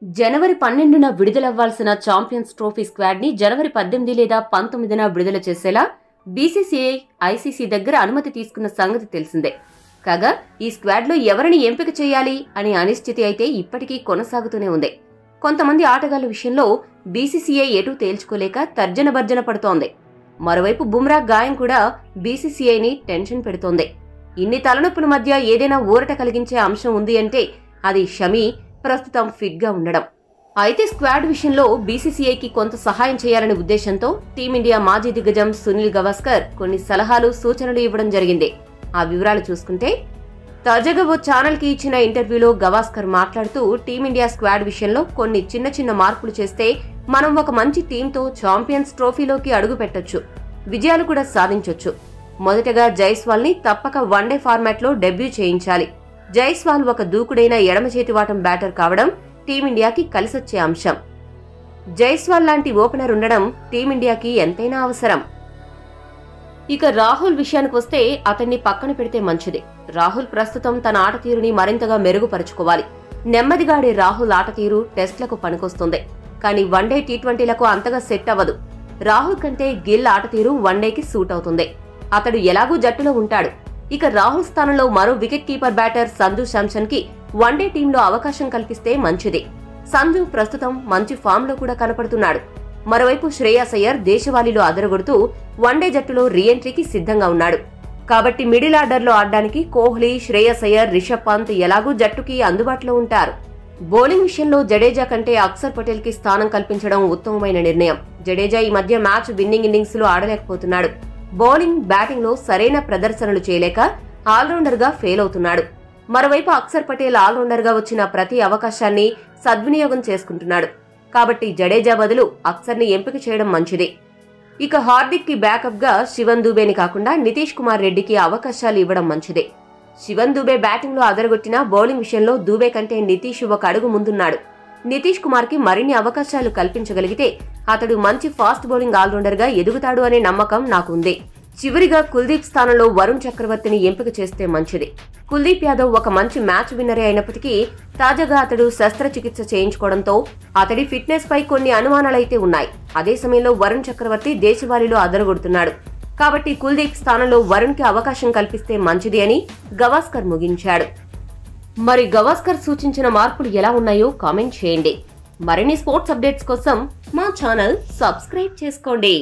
జనవరి 12న విడుదలవ్వాల్సిన champions trophy squad ని జనవరి 18 లేదా 19న విడుదల చేసేలా బీసీసీఐ, ఐసీసీ దగ్గర అనుమతి తీసుకున్న సంగతి తెలిసిందే. కాగా ఈ స్క్వాడ్ లో ఎవరిని ఎంపిక చేయాలి అనే అనిశ్చితి అయితే ఇప్పటికీ కొనసాగుతూనే ఉంది. కొంతమంది ఆటగాళ్ల విషయంలో బీసీసీఐ ఎటూ తేల్చుకోలేక తర్జన భర్జన పడుతోంది. మరోవైపు బుమ్రా గాయం కూడా బీసీసీఐని టెన్షన్ పెడుతోంది. ఇన్ని తలనొప్పుల మధ్య ఏదైనా ఊరట కలిగించే అంశం ఉంది అంటే అది షమీ ప్రస్తుతం ఫిట్ గా ఉండడం. అయితే స్క్వాడ్ విషయంలో బీసీసీఐకి కొంత సహాయం చేయాలనే ఉద్దేశంతో టీమిండియా మాజీ దిగ్గజం సునీల్ గవాస్కర్ కొన్ని సలహాలు, సూచనలు ఇవ్వడం జరిగింది. ఆ వివరాలు చూసుకుంటే, తాజాగా ఓ ఛానల్ కి ఇచ్చిన ఇంటర్వ్యూలో గవాస్కర్ మాట్లాడుతూ టీమిండియా స్క్వాడ్ విషయంలో కొన్ని చిన్న చిన్న మార్పులు చేస్తే మనం ఒక మంచి టీంతో ఛాంపియన్స్ ట్రోఫీలోకి అడుగు పెట్టొచ్చు, విజయాలు కూడా సాధించొచ్చు. మొదటగా జైస్వాల్ ని తప్పక వన్డే ఫార్మాట్ లో డెబ్యూ చేయించాలి. జైస్వాల్ ఒక దూకుడైన ఎడమ చేతివాటం బ్యాటర్ కావడం టీమిండియాకి కలిసొచ్చే అంశం. జైస్వాల్ లాంటి ఓపెనర్ ఉండడం టీమిండియాకి ఎంతైనా అవసరం. ఇక రాహుల్ విషయానికి వస్తే అతన్ని పక్కన పెడితే మంచిది. రాహుల్ ప్రస్తుతం తన ఆట తీరుని మరింతగా మెరుగుపరుచుకోవాలి. నెమ్మదిగా ఆడే రాహుల్ ఆట తీరు టెస్ట్లకు పనికొస్తుంది, కానీ వన్డే, టీ20లకు అంతగా సెట్ అవ్వదు. రాహుల్ కంటే గిల్ ఆట తీరు వన్డేకి సూట్ అవుతుంది. అతడు ఎలాగూ జట్టులో ఉంటాడు. ఇక రాహుల్ స్థానంలో మరో wicket keeper batter Sanju Samson కి వన్డే టీంలో అవకాశం కల్పిస్తే మంచిది. సంజు ప్రస్తుతం మంచి ఫామ్ లో కూడా కనపడుతున్నాడు. మరోవైపు శ్రేయస్ అయ్యర్ దేశవాళీలో అదరగొడుతూ వన్డే జట్టులో రీఎంట్రీకి సిద్ధంగా ఉన్నాడు. కాబట్టి మిడిల్ ఆర్డర్ లో ఆడడానికి కోహ్లీ, శ్రేయస్ అయ్యర్, రిషబ్ పంత్ ఎలాగూ జట్టుకి అందుబాటులో ఉంటారు. బౌలింగ్ విషయంలో జడేజా కంటే అక్షర్ పటేల్ కి స్థానం కల్పించడం ఉత్తమమైన నిర్ణయం. జడేజా ఈ మధ్య మ్యాచ్ విన్నింగ్ ఇన్నింగ్స్ లో ఆడలేకపోతున్నాడు. బౌలింగ్, బ్యాటింగ్ లో సరైన ప్రదర్శనలు చేయలేక ఆల్రౌండర్ గా ఫెయిల్ అవుతున్నాడు. మరోవైపు అక్షర్ పటేల్ ఆల్రౌండర్ గా వచ్చిన ప్రతి అవకాశాన్ని సద్వినియోగం చేసుకుంటున్నాడు. కాబట్టి జడేజా బదులు అక్షర్ ని ఎంపిక చేయడం మంచిది. ఇక హార్దిక్ కి బ్యాకప్ గా శివన్ దూబేని కాకుండా నితీష్ కుమార్ రెడ్డికి అవకాశాలు ఇవ్వడం మంచిదే. శివన్ దూబే బ్యాటింగ్ లో అదరగొట్టినా బౌలింగ్ విషయంలో దూబే కంటే నితీష్ ఒక అడుగు ముందున్నాడు. నితీష్ కుమార్ కి మరిన్ని అవకాశాలు కల్పించగలిగితే అతడు మంచి ఫాస్ట్ బౌలింగ్ ఆల్రౌండర్ గా ఎదుగుతాడు అనే నమ్మకం నాకుంది. చివరిగా కుల్దీప్ స్థానంలో వరుణ్ చక్రవర్తిని ఎంపిక చేస్తే మంచిది. కుల్దీప్ యాదవ్ ఒక మంచి మ్యాచ్ విన్నరే అయినప్పటికీ తాజాగా అతడు శస్త్రచికిత్స చేయించుకోవడంతో అతడి ఫిట్నెస్ పై కొన్ని అనుమానాలైతే ఉన్నాయి. అదే సమయంలో వరుణ్ చక్రవర్తి దేశవాళీలో అదరగొడుతున్నాడు. కాబట్టి కుల్దీప్ స్థానంలో వరుణ్ కి అవకాశం కల్పిస్తే మంచిది అని గవాస్కర్ ముగించాడు. మరి గవాస్కర్ సూచించిన మార్పులు ఎలా ఉన్నాయో కామెంట్ చేయండి. మరిన్ని స్పోర్ట్స్ అప్డేట్స్ కోసం మా ఛానల్ సబ్స్క్రైబ్ చేసుకోండి.